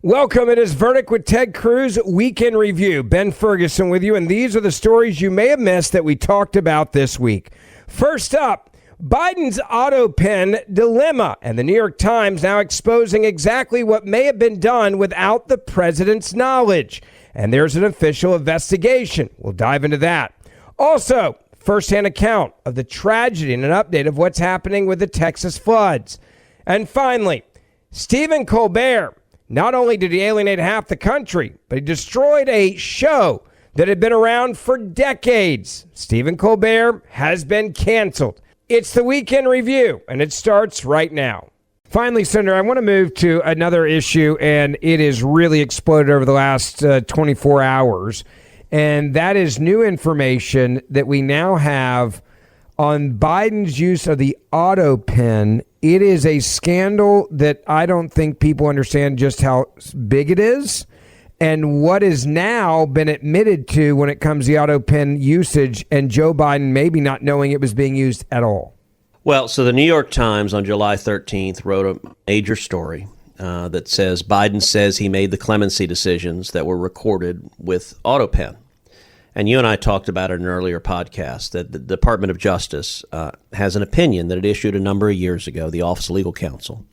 Welcome. It is Verdict with Ted Cruz, Weekend Review. Ben Ferguson with you, and these are the stories you may have missed that we talked about this week. First up, Biden's Autopen dilemma, and the New York Times now exposing exactly what may have been done without the president's knowledge. And there's an official investigation. We'll dive into that. Also, firsthand account of the tragedy and an update of what's happening with the Texas floods. And finally, Stephen Colbear. Not only did he alienate half the country, but he destroyed a show that had been around for decades. Stephen Colbert has been canceled. It's the Weekend Review, and it starts right now. Finally, Senator, I want to move to another issue, and it has really exploded over the last 24 hours, and that is new information that we now have on Biden's use of the Autopen. It is a scandal that I don't think people understand just how big it is and what has now been admitted to when it comes to the Autopen usage and Joe Biden maybe not knowing it was being used at all. Well, so the New York Times on July 13th wrote a major story that says Biden says he made the clemency decisions that were recorded with Autopen. And you and I talked about it in an earlier podcast that the Department of Justice has an opinion that it issued a number of years ago, the Office of Legal Counsel,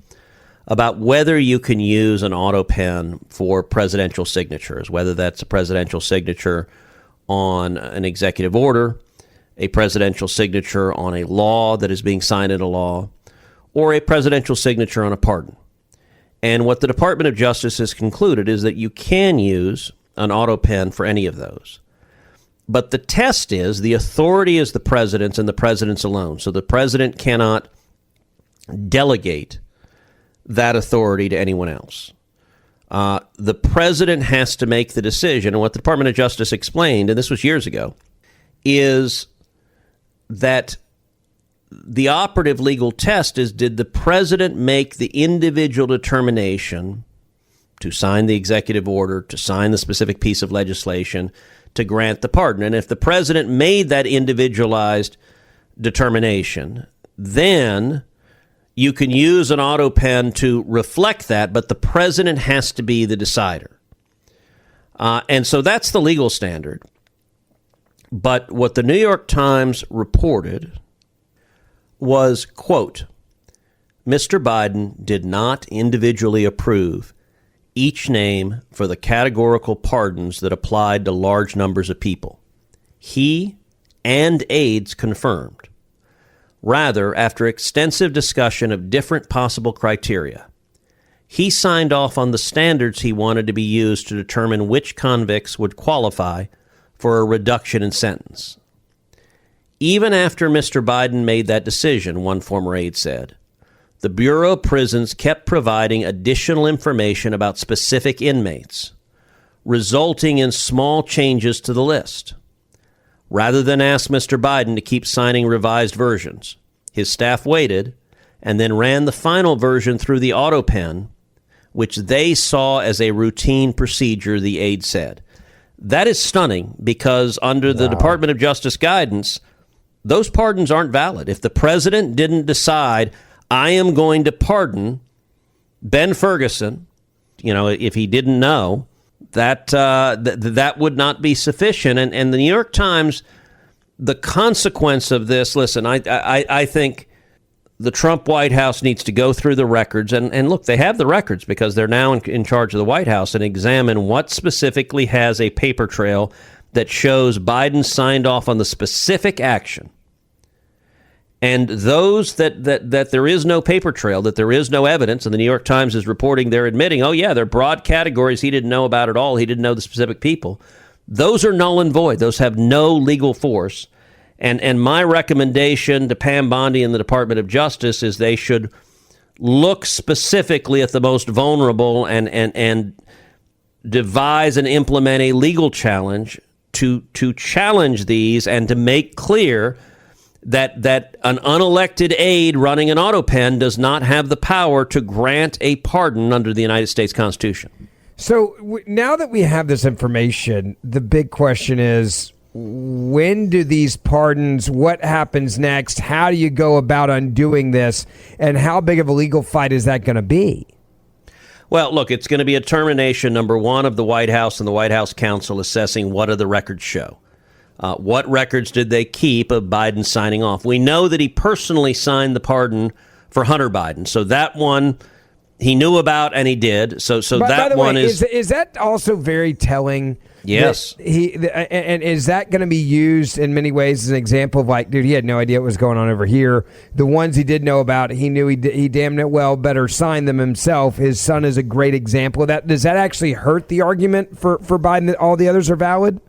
about whether you can use an Autopen for presidential signatures, whether that's a presidential signature on an executive order, a presidential signature on a law that is being signed into law, or a presidential signature on a pardon. And what the Department of Justice has concluded is that you can use an Autopen for any of those. But the test is the authority is the president's and the president's alone. So the president cannot delegate that authority to anyone else. The president has to make the decision. And what the Department of Justice explained, and this was years ago, is that the operative legal test is, did the president make the individual determination to sign the executive order, to sign the specific piece of legislation, to grant the pardon? And if the president made that individualized determination, then you can use an Autopen to reflect that, but the president has to be the decider. And so that's the legal standard. But what the New York Times reported was, quote, Mr. Biden did not individually approve each name for the categorical pardons that applied to large numbers of people. He and aides confirmed. Rather, after extensive discussion of different possible criteria, he signed off on the standards he wanted to be used to determine which convicts would qualify for a reduction in sentence. Even after Mr. Biden made that decision, one former aide said, the Bureau of Prisons kept providing additional information about specific inmates, resulting in small changes to the list. Rather than ask Mr. Biden to keep signing revised versions, his staff waited and then ran the final version through the Autopen, which they saw as a routine procedure, the aide said. That is stunning because under the Department of Justice guidance, those pardons aren't valid. If the president didn't decide, I am going to pardon Ben Ferguson, if he didn't know, that would not be sufficient. And the New York Times, the consequence of this, listen, I think the Trump White House needs to go through the records. And look, they have the records because they're now in charge of the White House, and examine what specifically has a paper trail that shows Biden signed off on the specific action. And those that there is no paper trail, that there is no evidence, and the New York Times is reporting they're admitting, oh, yeah, they're broad categories he didn't know about at all. He didn't know the specific people. Those are null and void. Those have no legal force. And my recommendation to Pam Bondi and the Department of Justice is they should look specifically at the most vulnerable and devise and implement a legal challenge to challenge these and to make clear that an unelected aide running an Autopen does not have the power to grant a pardon under the United States Constitution. So now that we have this information, the big question is, when do these pardons, what happens next? How do you go about undoing this? And how big of a legal fight is that going to be? Well, look, it's going to be a determination, number one, of the White House and the White House Counsel assessing what do the records show. What records did they keep of Biden signing off? We know that he personally signed the pardon for Hunter Biden. So that one he knew about and he did. So that one is that also very telling? Yes. And is that going to be used in many ways as an example of like, dude, he had no idea what was going on over here. The ones he did know about, he knew he damn it well better sign them himself. His son is a great example of that. Does that actually hurt the argument for Biden that all the others are valid?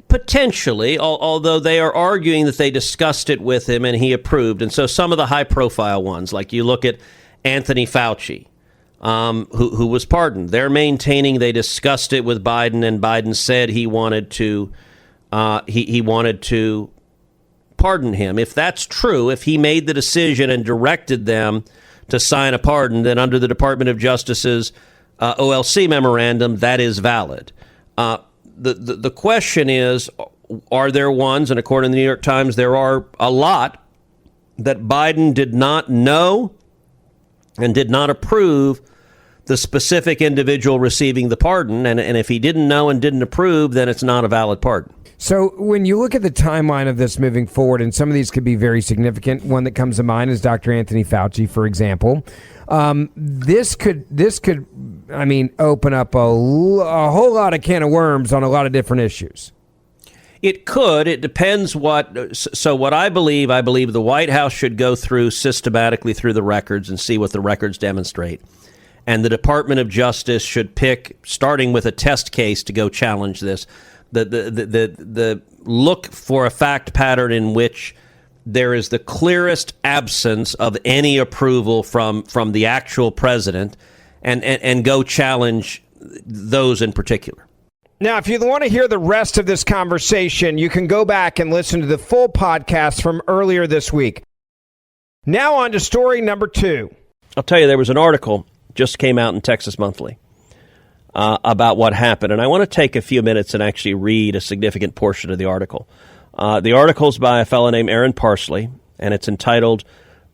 Potentially, although they are arguing that they discussed it with him and he approved. And so some of the high-profile ones, like you look at Anthony Fauci, who was pardoned, they're maintaining they discussed it with Biden, and Biden said he wanted to he wanted to pardon him. If that's true, if he made the decision and directed them to sign a pardon, then under the Department of Justice's OLC memorandum, that is valid. The question is, are there ones, and according to the New York Times, there are a lot, that Biden did not know and did not approve the specific individual receiving the pardon. And if he didn't know and didn't approve, then it's not a valid pardon. So when you look at the timeline of this moving forward, and some of these could be very significant, one that comes to mind is Dr. Anthony Fauci, for example. This could, I mean, open up a whole lot of can of worms on a lot of different issues. It could. It depends what. So what I believe the White House should go through systematically through the records and see what the records demonstrate. And the Department of Justice should pick, starting with a test case, to go challenge this. The look for a fact pattern in which there is the clearest absence of any approval from the actual president, and go challenge those in particular. Now, if you want to hear the rest of this conversation, you can go back and listen to the full podcast from earlier this week. Now on to story number 2. I'll tell you, there was an article just came out in Texas Monthly about what happened, and I want to take a few minutes and actually read a significant portion of the article. The article's by a fellow named Aaron Parsley, and it's entitled,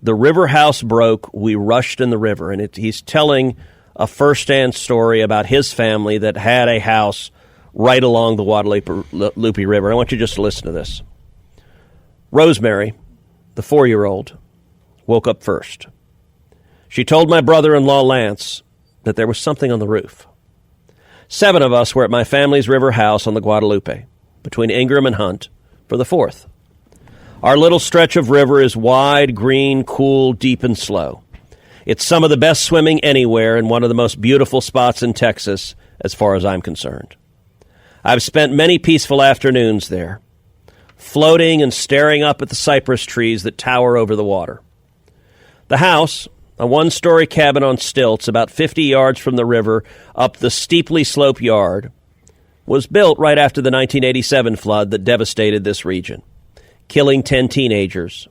"The River House Broke, We Rushed in the River." And he's telling a first-hand story about his family that had a house right along the Guadalupe River. I want you just to listen to this. Rosemary, the 4-year-old, woke up first. She told my brother-in-law, Lance, that there was something on the roof. 7 of us were at my family's river house on the Guadalupe, between Ingram and Hunt, for the 4th. Our little stretch of river is wide, green, cool, deep, and slow. It's some of the best swimming anywhere and one of the most beautiful spots in Texas, as far as I'm concerned. I've spent many peaceful afternoons there, floating and staring up at the cypress trees that tower over the water. The house, a 1-story cabin on stilts about 50 yards from the river up the steeply sloped yard, was built right after the 1987 flood that devastated this region, killing 10 teenagers.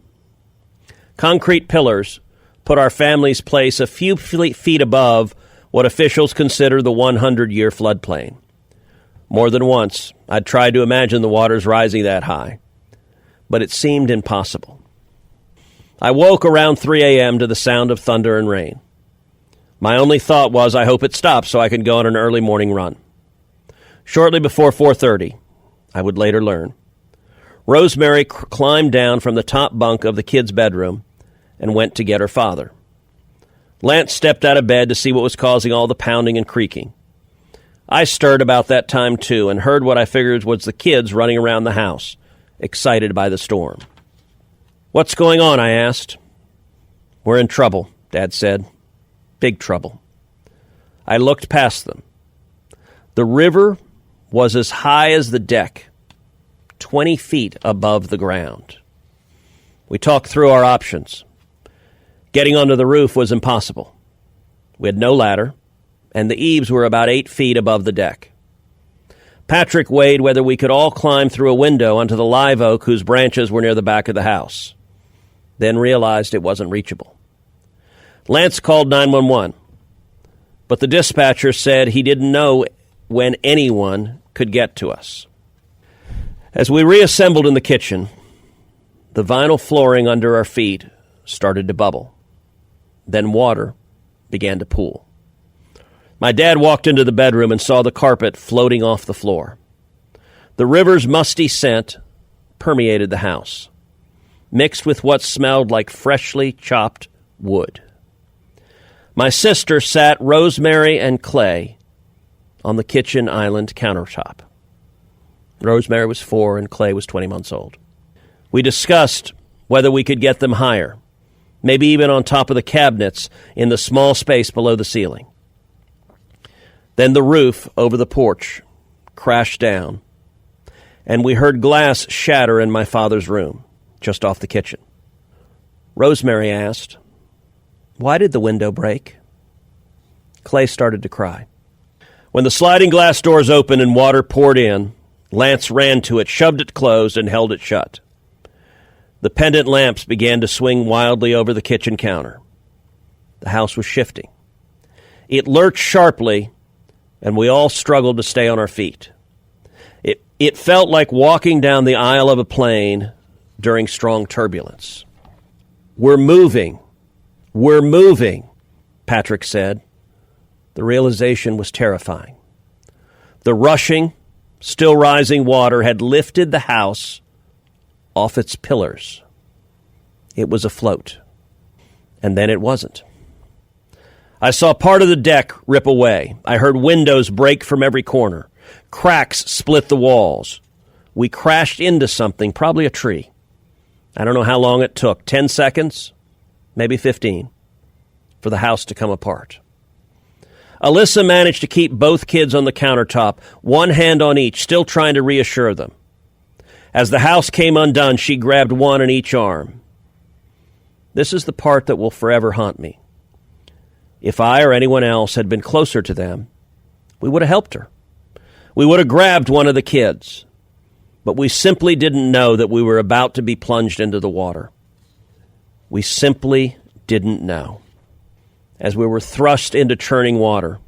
Concrete pillars put our family's place a few feet above what officials consider the 100-year floodplain. More than once, I'd tried to imagine the waters rising that high, but it seemed impossible. I woke around 3 a.m. to the sound of thunder and rain. My only thought was, I hope it stops so I can go on an early morning run. Shortly before 4:30, I would later learn, Rosemary climbed down from the top bunk of the kids' bedroom and went to get her father. Lance stepped out of bed to see what was causing all the pounding and creaking. I stirred about that time, too, and heard what I figured was the kids running around the house, excited by the storm. "What's going on?" I asked. "We're in trouble," Dad said. "Big trouble." I looked past them. The river was as high as the deck, 20 feet above the ground. We talked through our options. Getting onto the roof was impossible. We had no ladder, and the eaves were about 8 feet above the deck. Patrick weighed whether we could all climb through a window onto the live oak whose branches were near the back of the house, then realized it wasn't reachable. Lance called 911, but the dispatcher said he didn't know when anyone could get to us. As we reassembled in the kitchen, the vinyl flooring under our feet started to bubble. Then water began to pool. My dad walked into the bedroom and saw the carpet floating off the floor. The river's musty scent permeated the house, mixed with what smelled like freshly chopped wood. My sister sat Rosemary and Clay on the kitchen island countertop. Rosemary was 4 and Clay was 20 months old. We discussed whether we could get them higher, maybe even on top of the cabinets in the small space below the ceiling. Then the roof over the porch crashed down, and we heard glass shatter in my father's room, just off the kitchen. Rosemary asked, "Why did the window break?" Clay started to cry. When the sliding glass doors opened and water poured in, Lance ran to it, shoved it closed, and held it shut. The pendant lamps began to swing wildly over the kitchen counter. The house was shifting. It lurched sharply, and we all struggled to stay on our feet. It felt like walking down the aisle of a plane during strong turbulence. "We're moving. We're moving," Patrick said. The realization was terrifying. The rushing, still rising water had lifted the house off its pillars. It was afloat. And then it wasn't. I saw part of the deck rip away. I heard windows break from every corner. Cracks split the walls. We crashed into something, probably a tree. I don't know how long it took, 10 seconds, maybe 15, for the house to come apart. Alyssa managed to keep both kids on the countertop, one hand on each, still trying to reassure them. As the house came undone, she grabbed one in each arm. This is the part that will forever haunt me. If I or anyone else had been closer to them, we would have helped her. We would have grabbed one of the kids. But we simply didn't know that we were about to be plunged into the water. We simply didn't know. As we were thrust into churning water,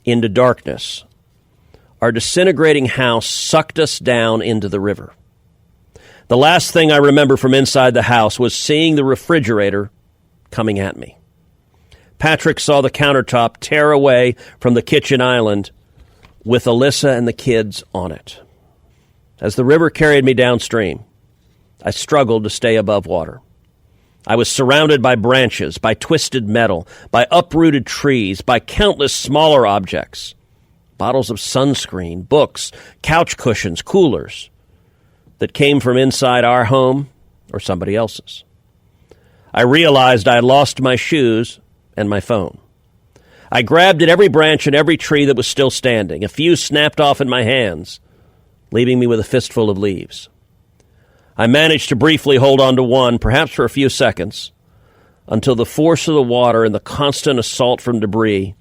into darkness, our disintegrating house sucked us down into the river. The last thing I remember from inside the house was seeing the refrigerator coming at me. Patrick saw the countertop tear away from the kitchen island with Alyssa and the kids on it. As the river carried me downstream, I struggled to stay above water. I was surrounded by branches, by twisted metal, by uprooted trees, by countless smaller objects, bottles of sunscreen, books, couch cushions, coolers that came from inside our home or somebody else's. I realized I had lost my shoes and my phone. I grabbed at every branch and every tree that was still standing. A few snapped off in my hands, leaving me with a fistful of leaves. I managed to briefly hold on to one, perhaps for a few seconds, until the force of the water and the constant assault from debris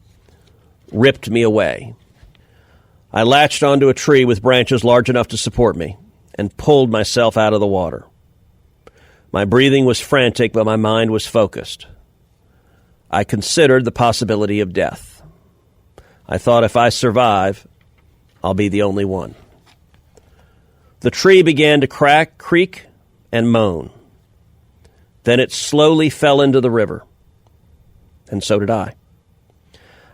ripped me away. I latched onto a tree with branches large enough to support me and pulled myself out of the water. My breathing was frantic, but my mind was focused. I considered the possibility of death. I thought if I survive, I'll be the only one. The tree began to crack, creak, and moan. Then it slowly fell into the river, and so did I.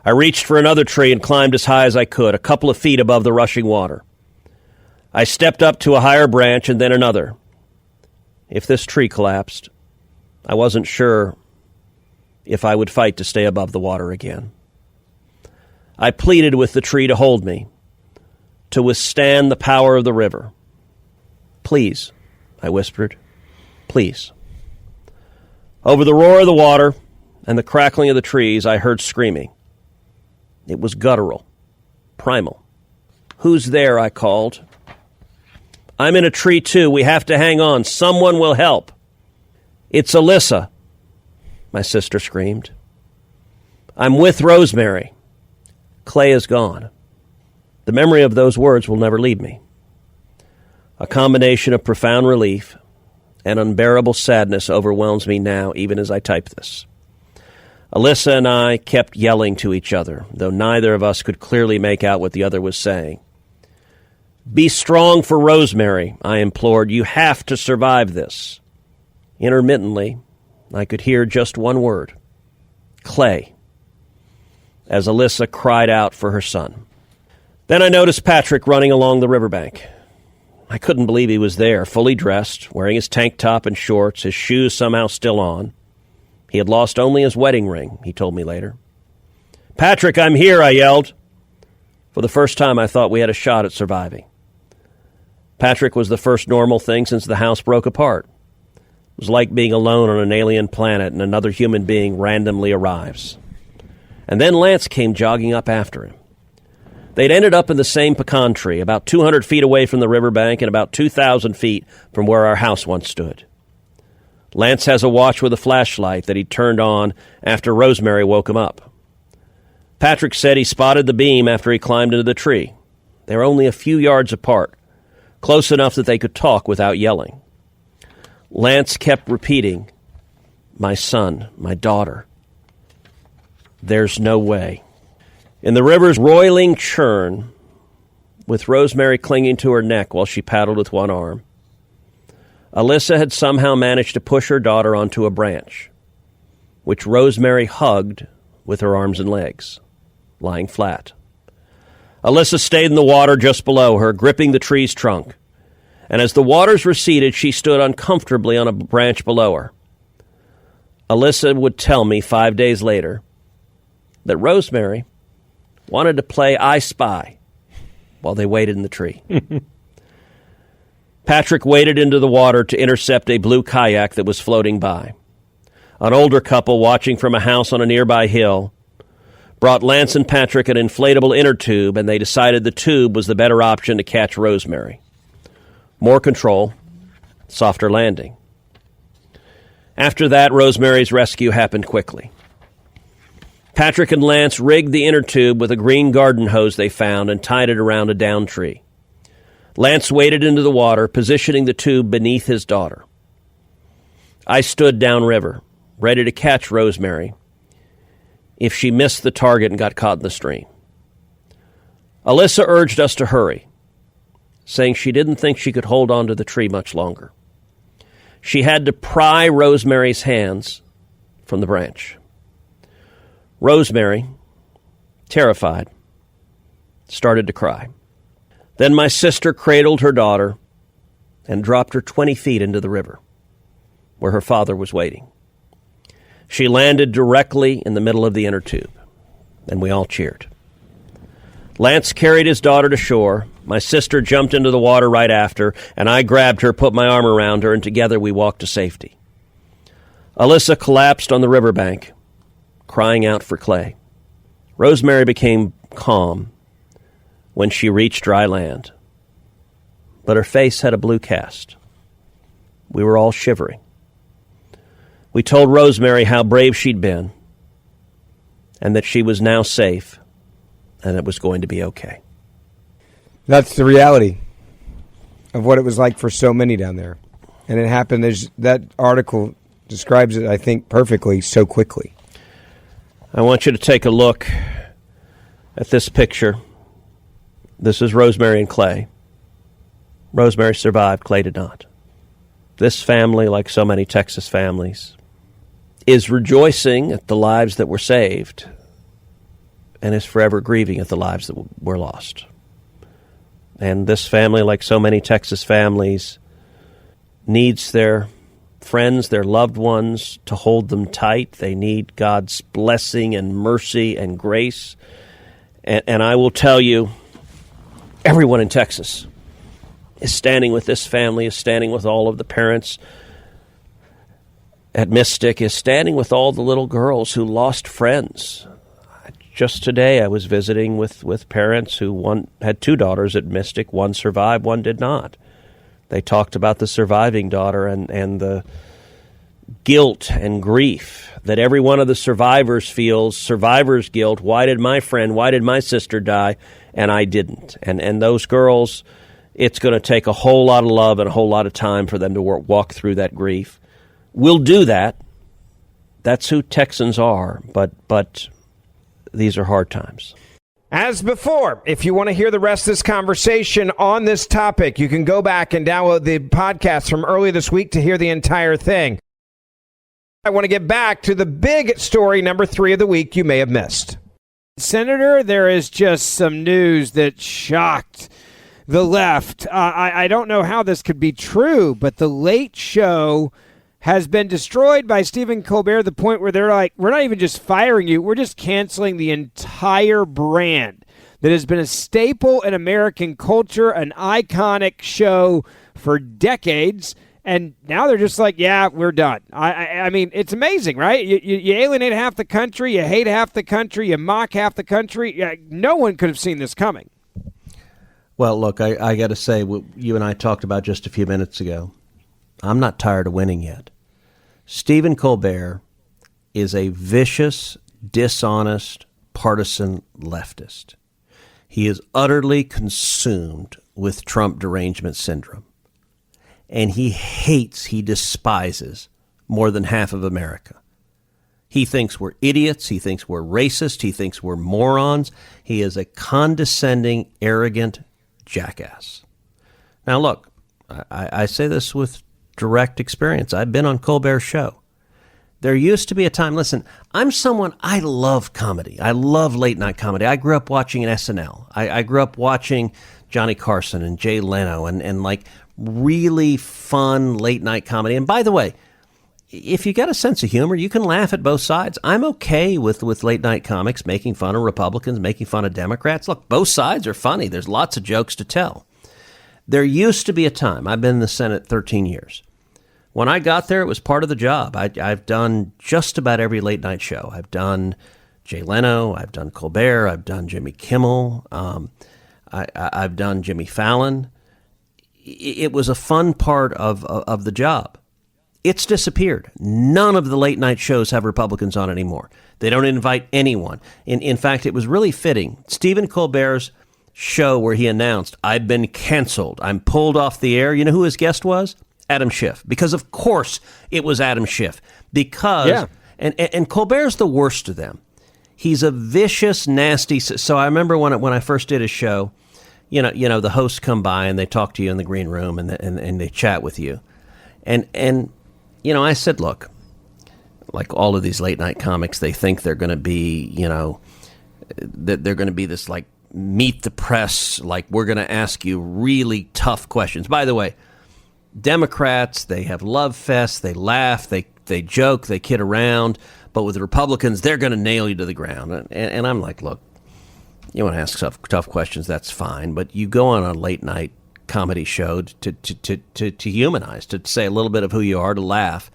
I reached for another tree and climbed as high as I could, a couple of feet above the rushing water. I stepped up to a higher branch and then another. If this tree collapsed, I wasn't sure if I would fight to stay above the water again. I pleaded with the tree to hold me, to withstand the power of the river. "Please," I whispered, "please." Over the roar of the water and the crackling of the trees, I heard screaming. It was guttural, primal. "Who's there?" I called. "I'm in a tree too. We have to hang on. Someone will help." "It's Alyssa," my sister screamed. "I'm with Rosemary. Clay is gone." The memory of those words will never leave me. A combination of profound relief and unbearable sadness overwhelms me now, even as I type this. Alyssa and I kept yelling to each other, though neither of us could clearly make out what the other was saying. "Be strong for Rosemary," I implored. "You have to survive this." Intermittently, I could hear just one word: Clay. as Alyssa cried out for her son. Then I noticed Patrick running along the riverbank. I couldn't believe he was there, fully dressed, wearing his tank top and shorts, his shoes somehow still on. He had lost only his wedding ring, he told me later. "Patrick, I'm here," I yelled. For the first time, I thought we had a shot at surviving. Patrick was the first normal thing since the house broke apart. It was like being alone on an alien planet and another human being randomly arrives. And then Lance came jogging up after him. They'd ended up in the same pecan tree, about 200 feet away from the riverbank and about 2,000 feet from where our house once stood. Lance has a watch with a flashlight that he turned on after Rosemary woke him up. Patrick said he spotted the beam after he climbed into the tree. They were only a few yards apart, close enough that they could talk without yelling. Lance kept repeating, "My son, my daughter. There's no way." In the river's roiling churn, with Rosemary clinging to her neck while she paddled with one arm, Alyssa had somehow managed to push her daughter onto a branch, which Rosemary hugged with her arms and legs, lying flat. Alyssa stayed in the water just below her, gripping the tree's trunk, and as the waters receded, she stood uncomfortably on a branch below her. Alyssa would tell me 5 days later that Rosemary wanted to play I Spy while they waited in the tree. Patrick waded into the water to intercept a blue kayak that was floating by. An older couple watching from a house on a nearby hill brought Lance and Patrick an inflatable inner tube, and they decided the tube was the better option to catch Rosemary. More control, softer landing. After that, Rosemary's rescue happened quickly. Patrick and Lance rigged the inner tube with a green garden hose they found and tied it around a down tree. Lance waded into the water, positioning the tube beneath his daughter. I stood downriver, ready to catch Rosemary if she missed the target and got caught in the stream. Alyssa urged us to hurry, saying she didn't think she could hold on to the tree much longer. She had to pry Rosemary's hands from the branch. Rosemary, terrified, started to cry. Then my sister cradled her daughter and dropped her 20 feet into the river, where her father was waiting. She landed directly in the middle of the inner tube, and we all cheered. Lance carried his daughter to shore. My sister jumped into the water right after, and I grabbed her, put my arm around her, and together we walked to safety. Alyssa collapsed on the riverbank, crying out for Clay. Rosemary became calm when she reached dry land, but her face had a blue cast. We were all shivering. We told Rosemary how brave she'd been and that she was now safe and it was going to be okay. That's the reality of what it was like for so many down there. And it happened, that article describes it, I think, perfectly so quickly. I want you to take a look at this picture. This is Rosemary and Clay. Rosemary survived, Clay did not. This family, like so many Texas families, is rejoicing at the lives that were saved and is forever grieving at the lives that were lost. And this family, like so many Texas families, needs their friends, their loved ones, to hold them tight. They need God's blessing and mercy and grace. And I will tell you, everyone in Texas is standing with this family, is standing with all of the parents at Mystic, is standing with all the little girls who lost friends. Just today I was visiting with parents who one had two daughters at Mystic. One survived, one did not. They talked about the surviving daughter and the guilt and grief that every one of the survivors feels, survivor's guilt. Why did my friend, why did my sister die, and I didn't? And those girls, it's going to take a whole lot of love and a whole lot of time for them to walk through that grief. We'll do that. That's who Texans are, but these are hard times. As before, if you want to hear the rest of this conversation on this topic, you can go back and download the podcast from earlier this week to hear the entire thing. I want to get back to the big story, number 3 of the week you may have missed. Senator, there is just some news that shocked the left. I don't know how this could be true, but the Late Show has been destroyed by Stephen Colbert to the point where they're like, we're not even just firing you, we're just canceling the entire brand that has been a staple in American culture, an iconic show for decades. And now they're just like, yeah, we're done. I mean, it's amazing, right? You alienate half the country, you hate half the country, you mock half the country. No one could have seen this coming. Well, look, I got to say, what you and I talked about just a few minutes ago, I'm not tired of winning yet. Stephen Colbert is a vicious, dishonest, partisan leftist. He is utterly consumed with Trump derangement syndrome. And he despises more than half of America. He thinks we're idiots. He thinks we're racist. He thinks we're morons. He is a condescending, arrogant jackass. Now, look, I say this with direct experience. I've been on Colbert's show. There used to be a time, listen, I love comedy. I love late night comedy. I grew up watching an SNL. I grew up watching Johnny Carson and Jay Leno and like really fun late night comedy. And by the way, if you got a sense of humor, you can laugh at both sides. I'm okay with late night comics making fun of Republicans, making fun of Democrats. Look, both sides are funny. There's lots of jokes to tell. There used to be a time, I've been in the Senate 13 years. When I got there, it was part of the job. I've done just about every late night show. I've done Jay Leno, I've done Colbert, I've done Jimmy Kimmel, I've done Jimmy Fallon. It was a fun part of the job. It's disappeared. None of the late night shows have Republicans on anymore. They don't invite anyone. In fact, it was really fitting. Stephen Colbert's show where he announced, I've been canceled, I'm pulled off the air. You know who his guest was? Adam Schiff. Because of course it was Adam Schiff. Because, and Colbert's the worst of them. He's a vicious, nasty. So I remember when I first did his show, you know, the hosts come by and they talk to you in the green room and they chat with you. And you know, I said, look, like all of these late night comics, they think they're going to be, you know, that they're going to be this like meet the press, like we're going to ask you really tough questions. By the way, Democrats, they have love fests, they laugh, they joke, they kid around, but with the Republicans, they're going to nail you to the ground. And I'm like, look, you want to ask tough questions, that's fine, but you go on a late night comedy show to humanize, to say a little bit of who you are, to laugh.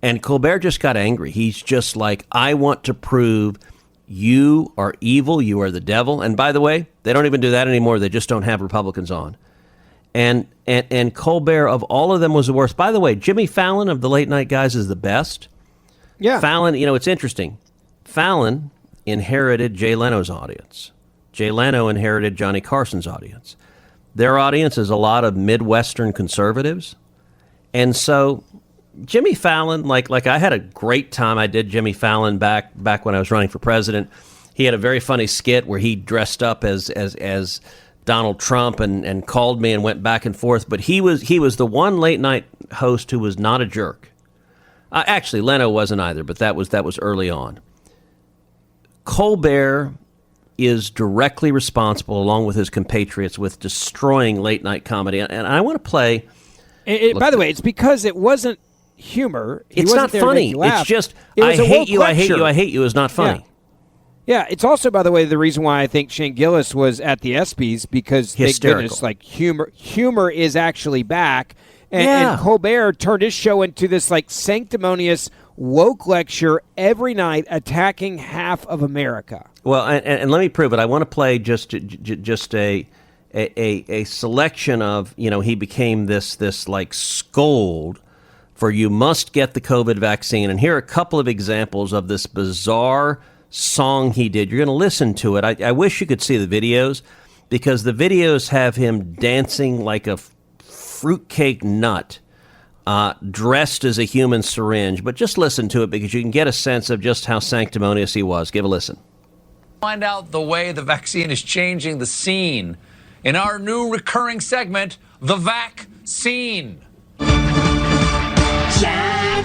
And Colbert just got angry. He's just like, I want to prove you are evil, you are the devil. And by the way, they don't even do that anymore. They just don't have Republicans on. And Colbert, of all of them, was the worst. By the way, Jimmy Fallon of the late night guys is the best. Yeah. Fallon, you know, it's interesting. Fallon inherited Jay Leno's audience. Jay Leno inherited Johnny Carson's audience. Their audience is a lot of Midwestern conservatives. And so Jimmy Fallon, like I had a great time. I did Jimmy Fallon back when I was running for president. He had a very funny skit where he dressed up as Donald Trump and called me and went back and forth. But he was the one late night host who was not a jerk. Actually, Leno wasn't either, but that was early on. Colbert is directly responsible, along with his compatriots, with destroying late night comedy. And I want to play. By the way, it's because it wasn't humor. It's not funny. It's just, I hate you, I hate you, I hate you is not funny. Yeah, it's also, by the way, the reason why I think Shane Gillis was at the ESPYs, because thank goodness, like humor is actually back. And Colbert turned his show into this like sanctimonious woke lecture every night, attacking half of America. Well, and let me prove it. I want to play just a selection of, you know, he became this like scold for you must get the COVID vaccine. And here are a couple of examples of this bizarre song he did. You're going to listen to it. I wish you could see the videos, because the videos have him dancing like a fruitcake nut, dressed as a human syringe. But just listen to it, because you can get a sense of just how sanctimonious he was. Give a listen. Find out the way the vaccine is changing the scene in our new recurring segment, The Vaccine. Yeah.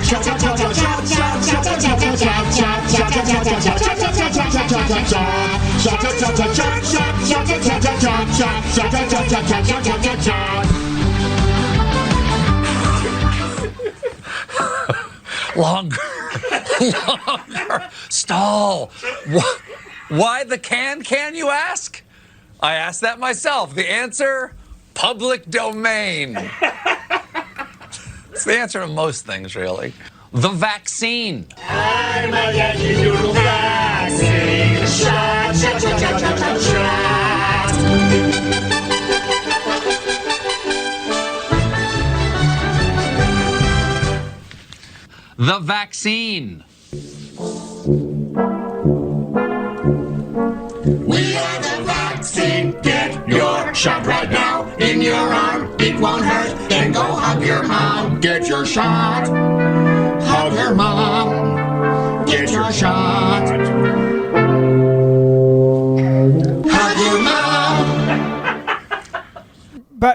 Longer. Stall. Why the can, you ask? I asked that myself. The answer, public domain. It's the answer to most things, really. The vaccine. I'm allergic to the vaccine. Shot. The vaccine. We are the vaccine. Get your shot right now. In your arm, it won't hurt. Then go hug your mom. Get your shot. Hug your mom. Get your shot. Hug your mom.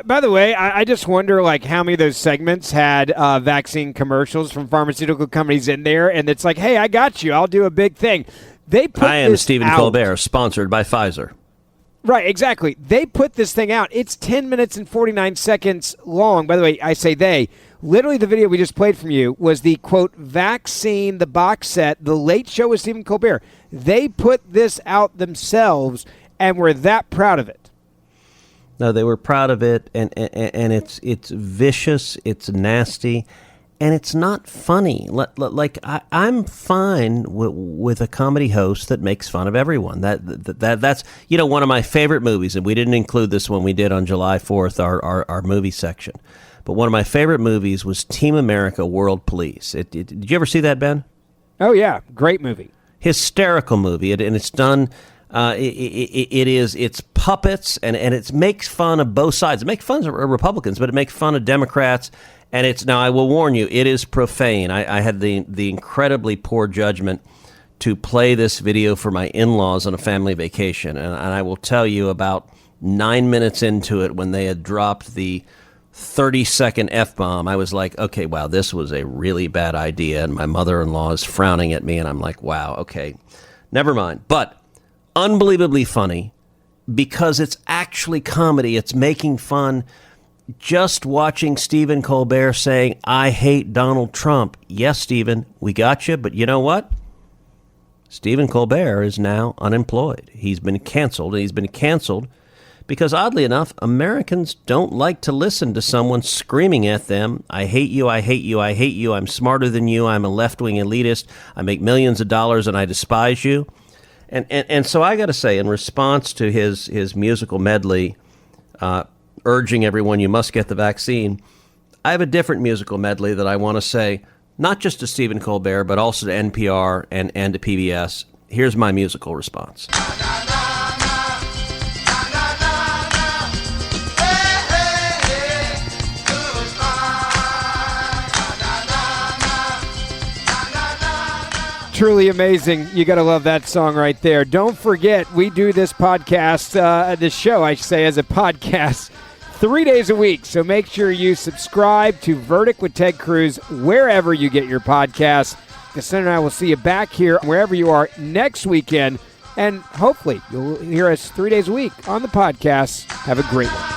By the way, I just wonder, like, how many of those segments had vaccine commercials from pharmaceutical companies in there, and it's like, hey, I got you. I'll do a big thing. They put I am this Stephen out. Colbear, sponsored by Pfizer. Right, exactly. They put this thing out. It's 10 minutes and 49 seconds long. By the way, I say they. Literally, the video we just played from you was the, quote, vaccine, the box set, The Late Show with Stephen Colbert. They put this out themselves, and were that proud of it. No, they were proud of it, and it's vicious, it's nasty, and it's not funny. Like I'm fine with a comedy host that makes fun of everyone. That's one of my favorite movies, and we didn't include this when we did on July 4th our movie section. But one of my favorite movies was Team America: World Police. Did you ever see that, Ben? Oh yeah, great movie. Hysterical movie, and it's done. It's puppets and it makes fun of both sides. It makes fun of Republicans, but it makes fun of Democrats. And now I will warn you, it is profane. I had the incredibly poor judgment to play this video for my in-laws on a family vacation. And I will tell you, about 9 minutes into it, when they had dropped the 30-second F-bomb, I was like, okay, wow, this was a really bad idea. And my mother-in-law is frowning at me, and I'm like, wow, okay, never mind. But unbelievably funny, because it's actually comedy. It's making fun. Just watching Stephen Colbert saying, I hate Donald Trump. Yes, Stephen, we got you, but you know what? Stephen Colbert is now unemployed. He's been canceled, and he's been canceled because, oddly enough, Americans don't like to listen to someone screaming at them, I hate you, I hate you, I hate you, I'm smarter than you, I'm a left-wing elitist, I make millions of dollars, and I despise you. And so I got to say, in response to his musical medley, urging everyone, you must get the vaccine, I have a different musical medley that I want to say, not just to Stephen Colbert, but also to NPR and to PBS. Here's my musical response. Truly amazing. You got to love that song right there. Don't forget, we do this podcast, this show, I should say, as a podcast 3 days a week. So make sure you subscribe to Verdict with Ted Cruz wherever you get your podcasts. Cassandra and I will see you back here wherever you are next weekend. And hopefully you'll hear us 3 days a week on the podcast. Have a great one.